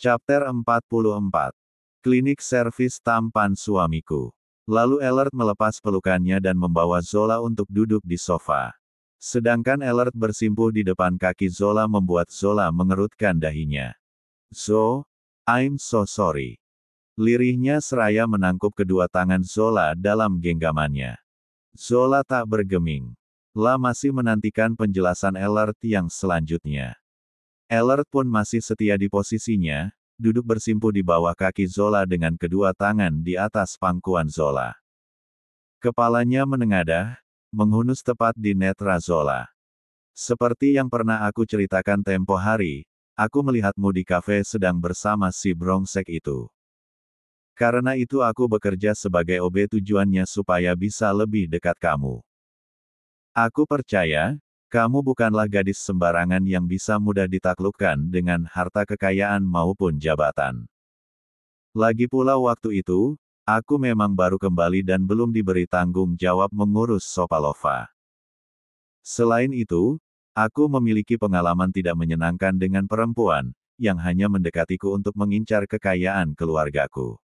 Chapter 44. Klinik servis tampan suamiku. Lalu Ellert melepas pelukannya dan membawa Zola untuk duduk di sofa. Sedangkan Ellert bersimpuh di depan kaki Zola membuat Zola mengerutkan dahinya. "Zo, I'm so sorry." Lirihnya seraya menangkup kedua tangan Zola dalam genggamannya. Zola tak bergeming. La masih menantikan penjelasan Ellert yang selanjutnya. Ellert pun masih setia di posisinya, duduk bersimpuh di bawah kaki Zola dengan kedua tangan di atas pangkuan Zola. Kepalanya menengadah, menghunus tepat di netra Zola. "Seperti yang pernah aku ceritakan tempo hari, aku melihatmu di kafe sedang bersama si brengsek itu. Karena itu aku bekerja sebagai OB, tujuannya supaya bisa lebih dekat kamu. Aku percaya, kamu bukanlah gadis sembarangan yang bisa mudah ditaklukkan dengan harta kekayaan maupun jabatan. Lagi pula waktu itu, aku memang baru kembali dan belum diberi tanggung jawab mengurus Sopalova. Selain itu, aku memiliki pengalaman tidak menyenangkan dengan perempuan, yang hanya mendekatiku untuk mengincar kekayaan keluargaku.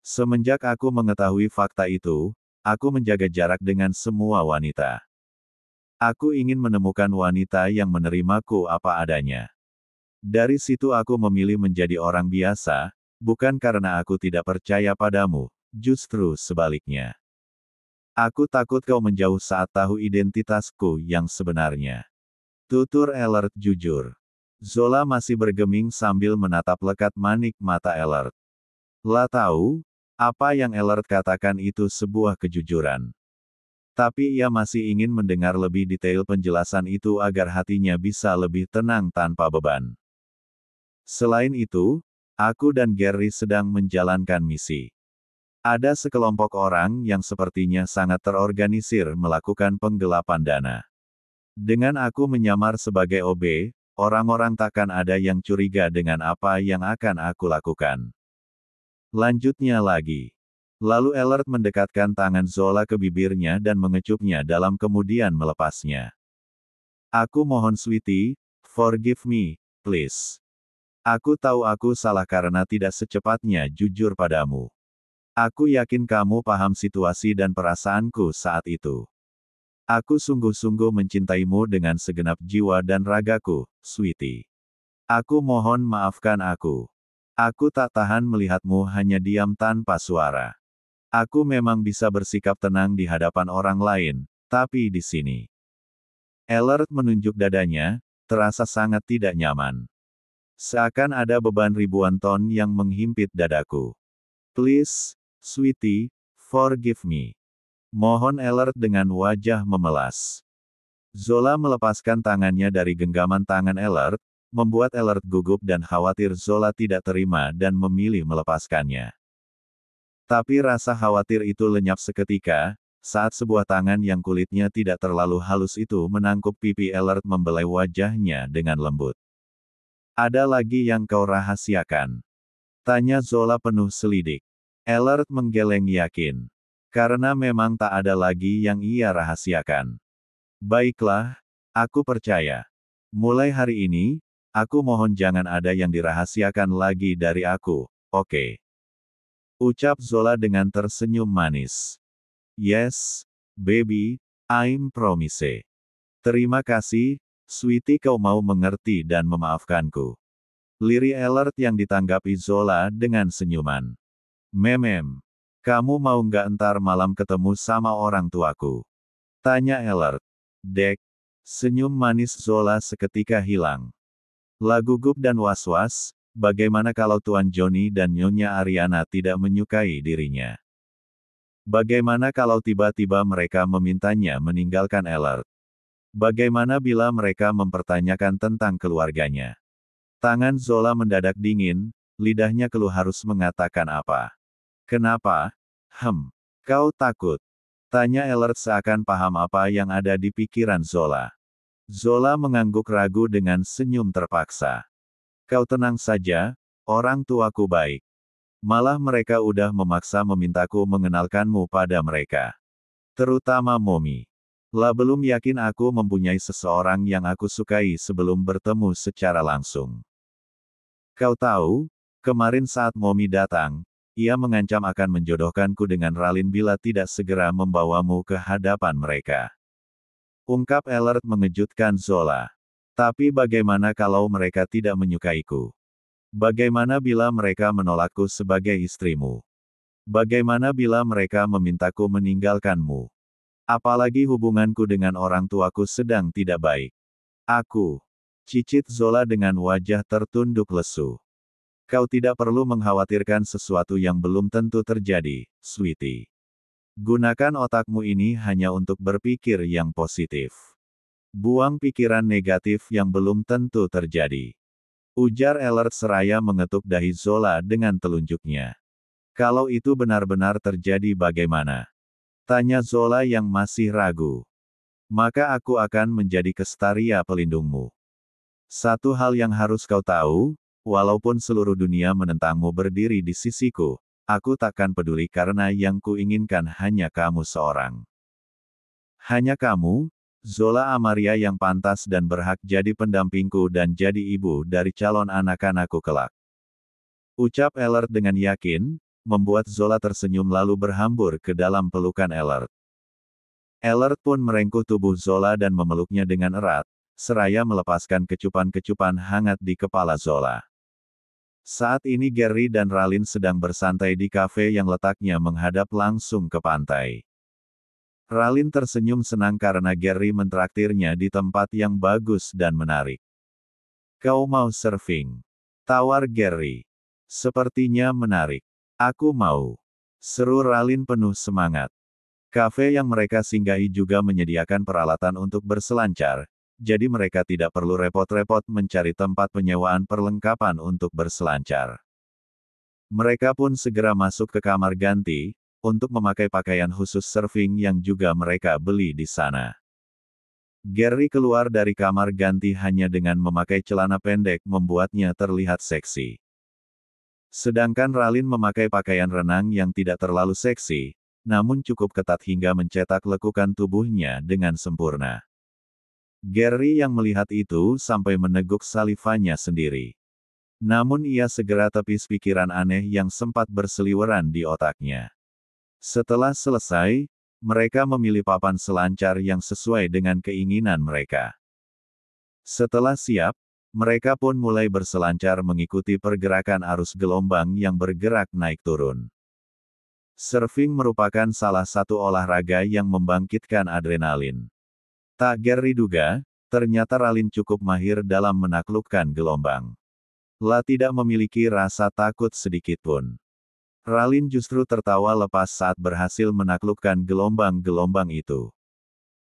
Semenjak aku mengetahui fakta itu, aku menjaga jarak dengan semua wanita. Aku ingin menemukan wanita yang menerimaku apa adanya. Dari situ aku memilih menjadi orang biasa, bukan karena aku tidak percaya padamu, justru sebaliknya. Aku takut kau menjauh saat tahu identitasku yang sebenarnya." Tutur Ellert jujur. Zola masih bergeming sambil menatap lekat manik mata Ellert. La tahu, apa yang Ellert katakan itu sebuah kejujuran. Tapi ia masih ingin mendengar lebih detail penjelasan itu agar hatinya bisa lebih tenang tanpa beban. "Selain itu, aku dan Gary sedang menjalankan misi. Ada sekelompok orang yang sepertinya sangat terorganisir melakukan penggelapan dana. Dengan aku menyamar sebagai OB, orang-orang takkan ada yang curiga dengan apa yang akan aku lakukan." Lanjutnya lagi. Lalu Ellert mendekatkan tangan Zola ke bibirnya dan mengecupnya dalam kemudian melepasnya. "Aku mohon Sweetie, forgive me, please. Aku tahu aku salah karena tidak secepatnya jujur padamu. Aku yakin kamu paham situasi dan perasaanku saat itu. Aku sungguh-sungguh mencintaimu dengan segenap jiwa dan ragaku, Sweetie. Aku mohon maafkan aku. Aku tak tahan melihatmu hanya diam tanpa suara. Aku memang bisa bersikap tenang di hadapan orang lain, tapi di sini." Ellert menunjuk dadanya, terasa sangat tidak nyaman. Seakan ada beban ribuan ton yang menghimpit dadaku. "Please, Sweetie, forgive me." Mohon Ellert dengan wajah memelas. Zola melepaskan tangannya dari genggaman tangan Ellert, membuat Ellert gugup dan khawatir Zola tidak terima dan memilih melepaskannya. Tapi rasa khawatir itu lenyap seketika, saat sebuah tangan yang kulitnya tidak terlalu halus itu menangkup pipi Ellert membelai wajahnya dengan lembut. "Ada lagi yang kau rahasiakan?" tanya Zola penuh selidik. Ellert menggeleng yakin. Karena memang tak ada lagi yang ia rahasiakan. "Baiklah, aku percaya. Mulai hari ini, aku mohon jangan ada yang dirahasiakan lagi dari aku, oke?" Ucap Zola dengan tersenyum manis. "Yes, baby, I'm promise. Terima kasih, Sweetie, kau mau mengerti dan memaafkanku." Lirih Ellert yang ditanggapi Zola dengan senyuman. "Memem. Kamu mau nggak entar malam ketemu sama orang tuaku?" tanya Ellert. "Dek." Senyum manis Zola seketika hilang. La gugup dan was-was, bagaimana kalau Tuan Johnny dan Nyonya Ariana tidak menyukai dirinya? Bagaimana kalau tiba-tiba mereka memintanya meninggalkan Ellert? Bagaimana bila mereka mempertanyakan tentang keluarganya? Tangan Zola mendadak dingin, lidahnya keluh harus mengatakan apa. "Kenapa? Kau takut?" tanya Ellert seakan paham apa yang ada di pikiran Zola. Zola mengangguk ragu dengan senyum terpaksa. "Kau tenang saja, orang tuaku baik. Malah mereka udah memaksa memintaku mengenalkanmu pada mereka. Terutama Momi. La belum yakin aku mempunyai seseorang yang aku sukai sebelum bertemu secara langsung." Kau tahu, kemarin saat Momi datang, ia mengancam akan menjodohkanku dengan Ralin bila tidak segera membawamu ke hadapan mereka. Ungkap Elert mengejutkan Zola. Tapi bagaimana kalau mereka tidak menyukaiku? Bagaimana bila mereka menolakku sebagai istrimu? Bagaimana bila mereka memintaku meninggalkanmu? Apalagi hubunganku dengan orang tuaku sedang tidak baik. Aku. Cicit Zola dengan wajah tertunduk lesu. Kau tidak perlu mengkhawatirkan sesuatu yang belum tentu terjadi, sweetie. Gunakan otakmu ini hanya untuk berpikir yang positif. Buang pikiran negatif yang belum tentu terjadi. Ujar Elert seraya mengetuk dahi Zola dengan telunjuknya. Kalau itu benar-benar terjadi bagaimana? Tanya Zola yang masih ragu. Maka aku akan menjadi Kestaria pelindungmu. Satu hal yang harus kau tahu, walaupun seluruh dunia menentangmu berdiri di sisiku, aku takkan peduli karena yang kuinginkan hanya kamu seorang. Hanya kamu, Zola Amaria yang pantas dan berhak jadi pendampingku dan jadi ibu dari calon anak-anakku kelak. Ucap Elert dengan yakin, membuat Zola tersenyum lalu berhambur ke dalam pelukan Elert. Elert pun merengkuh tubuh Zola dan memeluknya dengan erat, seraya melepaskan kecupan-kecupan hangat di kepala Zola. Saat ini Gary dan Ralin sedang bersantai di kafe yang letaknya menghadap langsung ke pantai. Ralin tersenyum senang karena Gary mentraktirnya di tempat yang bagus dan menarik. Kau mau surfing? Tawar Gary. Sepertinya menarik. Aku mau. Seru Ralin penuh semangat. Kafe yang mereka singgahi juga menyediakan peralatan untuk berselancar, jadi mereka tidak perlu repot-repot mencari tempat penyewaan perlengkapan untuk berselancar. Mereka pun segera masuk ke kamar ganti, untuk memakai pakaian khusus surfing yang juga mereka beli di sana. Gary keluar dari kamar ganti hanya dengan memakai celana pendek membuatnya terlihat seksi. Sedangkan Ralin memakai pakaian renang yang tidak terlalu seksi, namun cukup ketat hingga mencetak lekukan tubuhnya dengan sempurna. Gary yang melihat itu sampai meneguk salivanya sendiri. Namun ia segera tepis pikiran aneh yang sempat berseliweran di otaknya. Setelah selesai, mereka memilih papan selancar yang sesuai dengan keinginan mereka. Setelah siap, mereka pun mulai berselancar mengikuti pergerakan arus gelombang yang bergerak naik turun. Surfing merupakan salah satu olahraga yang membangkitkan adrenalin. Tak Gary duga, ternyata Ralin cukup mahir dalam menaklukkan gelombang. La tidak memiliki rasa takut sedikitpun. Ralin justru tertawa lepas saat berhasil menaklukkan gelombang-gelombang itu.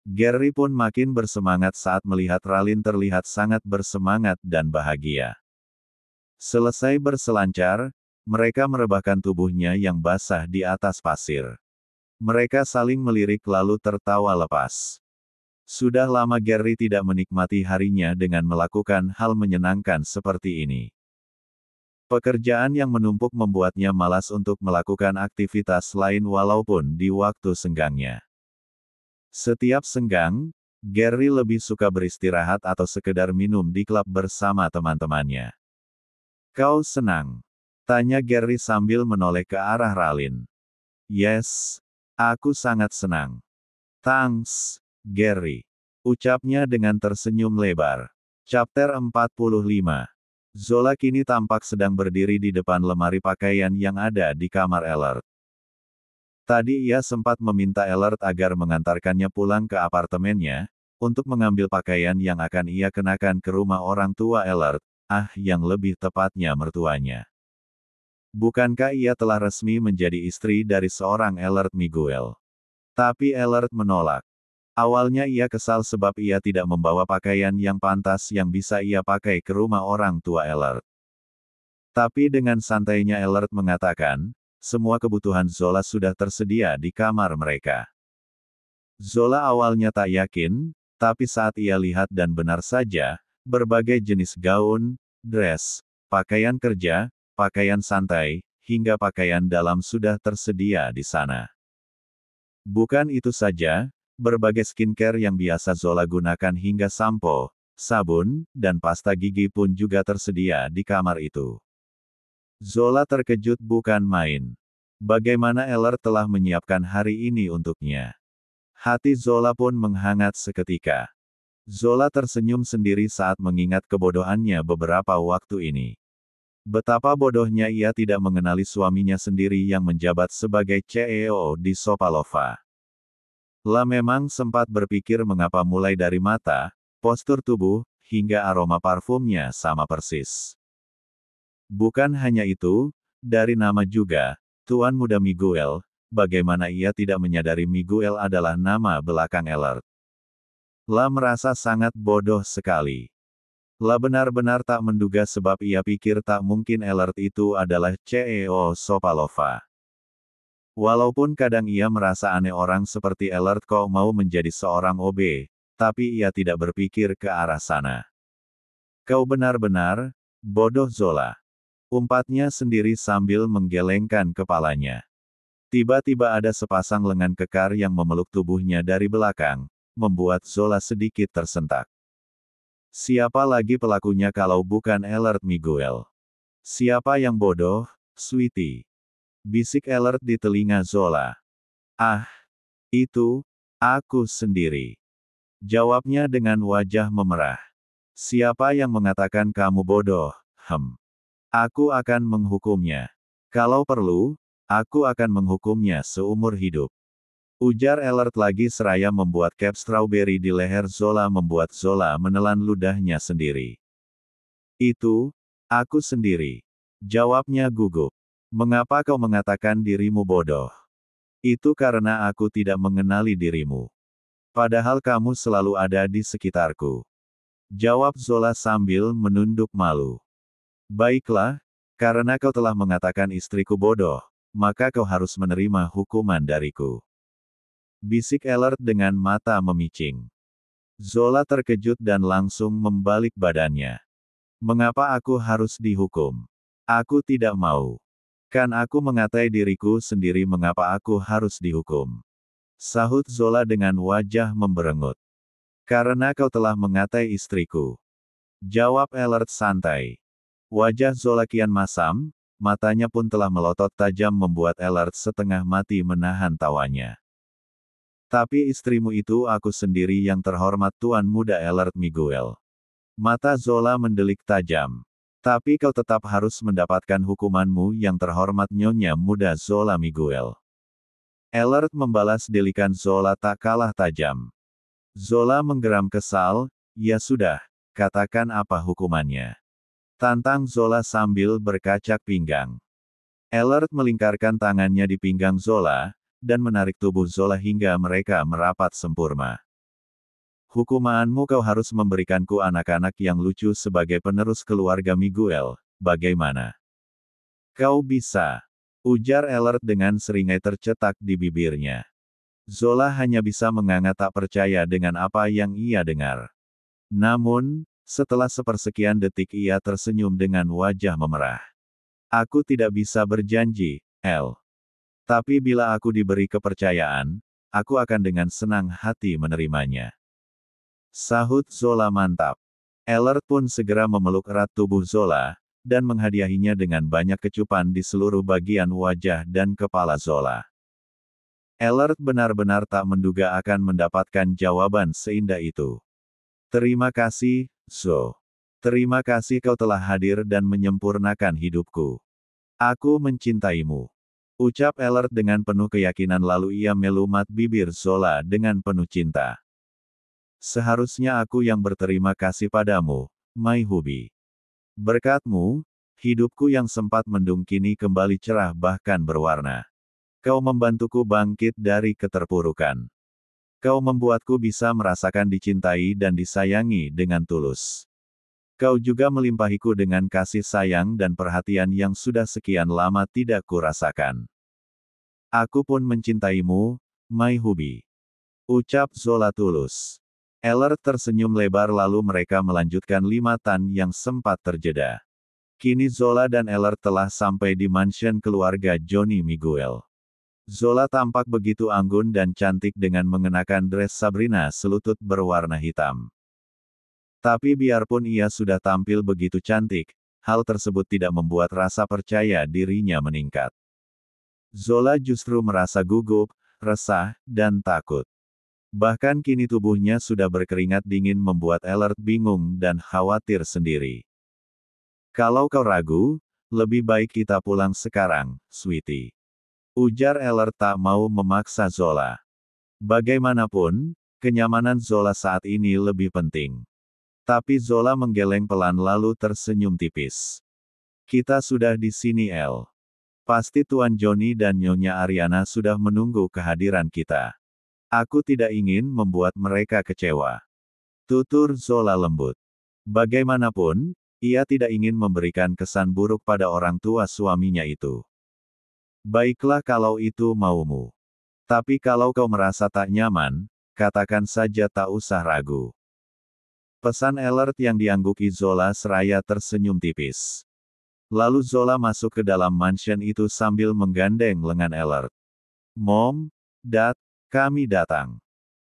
Gary pun makin bersemangat saat melihat Ralin terlihat sangat bersemangat dan bahagia. Selesai berselancar, mereka merebahkan tubuhnya yang basah di atas pasir. Mereka saling melirik lalu tertawa lepas. Sudah lama Gary tidak menikmati harinya dengan melakukan hal menyenangkan seperti ini. Pekerjaan yang menumpuk membuatnya malas untuk melakukan aktivitas lain walaupun di waktu senggangnya. Setiap senggang, Gary lebih suka beristirahat atau sekedar minum di klub bersama teman-temannya. Kau senang? Tanya Gary sambil menoleh ke arah Ralin. Yes, aku sangat senang. Thanks, Gary. Ucapnya dengan tersenyum lebar. Chapter 45. Zola kini tampak sedang berdiri di depan lemari pakaian yang ada di kamar Elert. Tadi ia sempat meminta Elert agar mengantarkannya pulang ke apartemennya, untuk mengambil pakaian yang akan ia kenakan ke rumah orang tua Elert, yang lebih tepatnya mertuanya. Bukankah ia telah resmi menjadi istri dari seorang Elert Miguel? Tapi Elert menolak. Awalnya ia kesal sebab ia tidak membawa pakaian yang pantas yang bisa ia pakai ke rumah orang tua Elert. Tapi dengan santainya Elert mengatakan, semua kebutuhan Zola sudah tersedia di kamar mereka. Zola awalnya tak yakin, tapi saat ia lihat dan benar saja, berbagai jenis gaun, dress, pakaian kerja, pakaian santai, hingga pakaian dalam sudah tersedia di sana. Bukan itu saja, berbagai skincare yang biasa Zola gunakan hingga sampo, sabun, dan pasta gigi pun juga tersedia di kamar itu. Zola terkejut bukan main. Bagaimana Elert telah menyiapkan hari ini untuknya. Hati Zola pun menghangat seketika. Zola tersenyum sendiri saat mengingat kebodohannya beberapa waktu ini. Betapa bodohnya ia tidak mengenali suaminya sendiri yang menjabat sebagai CEO di Sopalova. La memang sempat berpikir mengapa mulai dari mata, postur tubuh, hingga aroma parfumnya sama persis. Bukan hanya itu, dari nama juga, Tuan Muda Miguel, bagaimana ia tidak menyadari Miguel adalah nama belakang Elert. La merasa sangat bodoh sekali. La benar-benar tak menduga sebab ia pikir tak mungkin Elert itu adalah CEO Sopalova. Walaupun kadang ia merasa aneh orang seperti Elert kok mau menjadi seorang OB, tapi ia tidak berpikir ke arah sana. Kau benar-benar bodoh Zola. Umpatnya sendiri sambil menggelengkan kepalanya. Tiba-tiba ada sepasang lengan kekar yang memeluk tubuhnya dari belakang, membuat Zola sedikit tersentak. Siapa lagi pelakunya kalau bukan Elert Miguel? Siapa yang bodoh, Sweetie? Bisik Elert di telinga Zola. Ah, itu, aku sendiri. Jawabnya dengan wajah memerah. Siapa yang mengatakan kamu bodoh? Aku akan menghukumnya. Kalau perlu, aku akan menghukumnya seumur hidup. Ujar Elert lagi seraya membuat cap strawberry di leher Zola membuat Zola menelan ludahnya sendiri. Itu, aku sendiri. Jawabnya gugup. Mengapa kau mengatakan dirimu bodoh? Itu karena aku tidak mengenali dirimu. Padahal kamu selalu ada di sekitarku. Jawab Zola sambil menunduk malu. Baiklah, karena kau telah mengatakan istriku bodoh, maka kau harus menerima hukuman dariku. Bisik Elert dengan mata memicing. Zola terkejut dan langsung membalik badannya. Mengapa aku harus dihukum? Aku tidak mau. Kan aku mengatai diriku sendiri mengapa aku harus dihukum. Sahut Zola dengan wajah memberengut. Karena kau telah mengatai istriku. Jawab Elert santai. Wajah Zola kian masam, matanya pun telah melotot tajam membuat Elert setengah mati menahan tawanya. Tapi istrimu itu aku sendiri yang terhormat Tuan Muda Elert Miguel. Mata Zola mendelik tajam. Tapi kau tetap harus mendapatkan hukumanmu yang terhormat Nyonya Muda Zola Miguel. Elert membalas delikan Zola tak kalah tajam. Zola menggeram kesal, ya sudah, katakan apa hukumannya. Tantang Zola sambil berkacak pinggang. Elert melingkarkan tangannya di pinggang Zola, dan menarik tubuh Zola hingga mereka merapat sempurna. Hukumanmu kau harus memberikanku anak-anak yang lucu sebagai penerus keluarga Miguel, bagaimana? Kau bisa, ujar Elert dengan seringai tercetak di bibirnya. Zola hanya bisa menganga tak percaya dengan apa yang ia dengar. Namun, setelah sepersekian detik ia tersenyum dengan wajah memerah. Aku tidak bisa berjanji, El. Tapi bila aku diberi kepercayaan, aku akan dengan senang hati menerimanya. Sahut Zola mantap. Elert pun segera memeluk erat tubuh Zola, dan menghadiahinya dengan banyak kecupan di seluruh bagian wajah dan kepala Zola. Elert benar-benar tak menduga akan mendapatkan jawaban seindah itu. Terima kasih, Zo. Terima kasih kau telah hadir dan menyempurnakan hidupku. Aku mencintaimu. Ucap Elert dengan penuh keyakinan lalu ia melumat bibir Zola dengan penuh cinta. Seharusnya aku yang berterima kasih padamu, my hubby. Berkatmu, hidupku yang sempat mendung kini kembali cerah bahkan berwarna. Kau membantuku bangkit dari keterpurukan. Kau membuatku bisa merasakan dicintai dan disayangi dengan tulus. Kau juga melimpahiku dengan kasih sayang dan perhatian yang sudah sekian lama tidak kurasakan. Aku pun mencintaimu, my hubby. Ucap Zola tulus. Elert tersenyum lebar lalu mereka melanjutkan limatan yang sempat terjeda. Kini Zola dan Elert telah sampai di mansion keluarga Johnny Miguel. Zola tampak begitu anggun dan cantik dengan mengenakan dress Sabrina selutut berwarna hitam. Tapi biarpun ia sudah tampil begitu cantik, hal tersebut tidak membuat rasa percaya dirinya meningkat. Zola justru merasa gugup, resah, dan takut. Bahkan kini tubuhnya sudah berkeringat dingin membuat Ellert bingung dan khawatir sendiri. Kalau kau ragu, lebih baik kita pulang sekarang, Sweetie. Ujar Ellert tak mau memaksa Zola. Bagaimanapun, kenyamanan Zola saat ini lebih penting. Tapi Zola menggeleng pelan lalu tersenyum tipis. Kita sudah di sini, El. Pasti Tuan Johnny dan Nyonya Ariana sudah menunggu kehadiran kita. Aku tidak ingin membuat mereka kecewa. Tutur Zola lembut. Bagaimanapun, ia tidak ingin memberikan kesan buruk pada orang tua suaminya itu. Baiklah kalau itu maumu. Tapi kalau kau merasa tak nyaman, katakan saja tak usah ragu. Pesan Ellert yang diangguki Zola seraya tersenyum tipis. Lalu Zola masuk ke dalam mansion itu sambil menggandeng lengan Ellert. Mom, Dad, kami datang.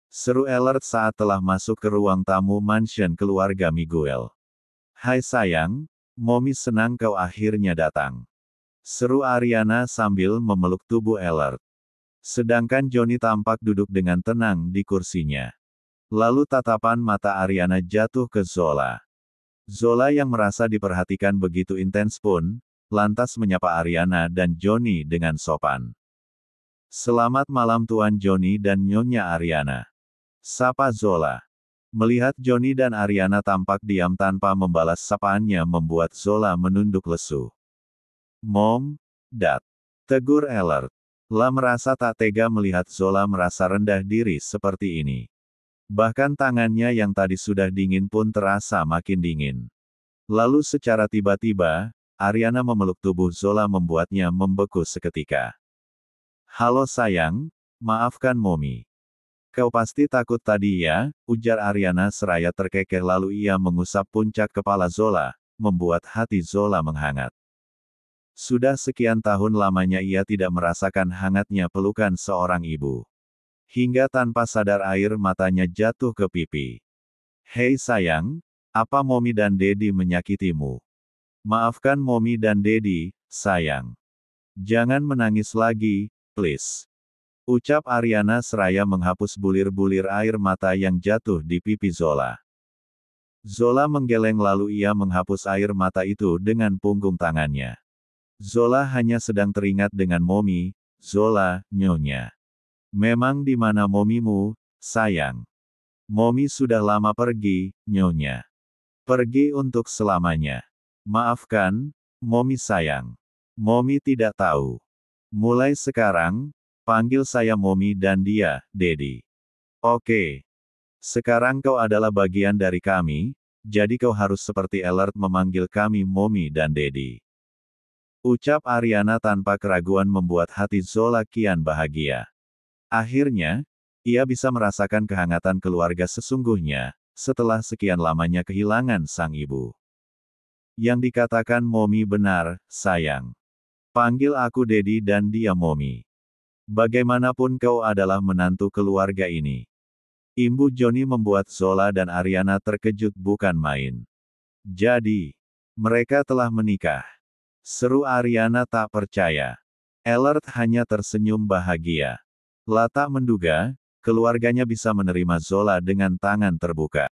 Seru Ellert saat telah masuk ke ruang tamu mansion keluarga Miguel. Hai sayang, Mommy senang kau akhirnya datang. Seru Ariana sambil memeluk tubuh Ellert. Sedangkan Johnny tampak duduk dengan tenang di kursinya. Lalu tatapan mata Ariana jatuh ke Zola. Zola yang merasa diperhatikan begitu intens pun, lantas menyapa Ariana dan Johnny dengan sopan. Selamat malam Tuan Johnny dan Nyonya Ariana. Sapa Zola. Melihat Johnny dan Ariana tampak diam tanpa membalas sapaannya membuat Zola menunduk lesu. Mom, Dad. Tegur Ellert. La merasa tak tega melihat Zola merasa rendah diri seperti ini. Bahkan tangannya yang tadi sudah dingin pun terasa makin dingin. Lalu secara tiba-tiba, Ariana memeluk tubuh Zola membuatnya membeku seketika. Halo sayang, maafkan Mommy. Kau pasti takut tadi ya, ujar Ariana seraya terkekeh lalu ia mengusap puncak kepala Zola, membuat hati Zola menghangat. Sudah sekian tahun lamanya ia tidak merasakan hangatnya pelukan seorang ibu. Hingga tanpa sadar air matanya jatuh ke pipi. Hei sayang, apa Mommy dan Daddy menyakitimu? Maafkan Mommy dan Daddy, sayang. Jangan menangis lagi, please. Ucap Ariana seraya menghapus bulir-bulir air mata yang jatuh di pipi Zola. Zola menggeleng lalu ia menghapus air mata itu dengan punggung tangannya. Zola hanya sedang teringat dengan Mommy, Zola, Nyonya. Memang di mana Momimu, sayang? Mommy sudah lama pergi, Nyonya. Pergi untuk selamanya. Maafkan, Mommy sayang. Mommy tidak tahu. Mulai sekarang, panggil saya Mommy dan dia, Daddy. Oke. Sekarang kau adalah bagian dari kami, jadi kau harus seperti Ellert memanggil kami Mommy dan Daddy. Ucap Ariana tanpa keraguan membuat hati Zola kian bahagia. Akhirnya, ia bisa merasakan kehangatan keluarga sesungguhnya, setelah sekian lamanya kehilangan sang ibu. Yang dikatakan Mommy benar, sayang. Panggil aku Daddy dan dia Mommy. Bagaimanapun kau adalah menantu keluarga ini. Imbu Johnny membuat Zola dan Ariana terkejut bukan main. Jadi, mereka telah menikah. Seru Ariana tak percaya. Ellert hanya tersenyum bahagia. La tak menduga, keluarganya bisa menerima Zola dengan tangan terbuka.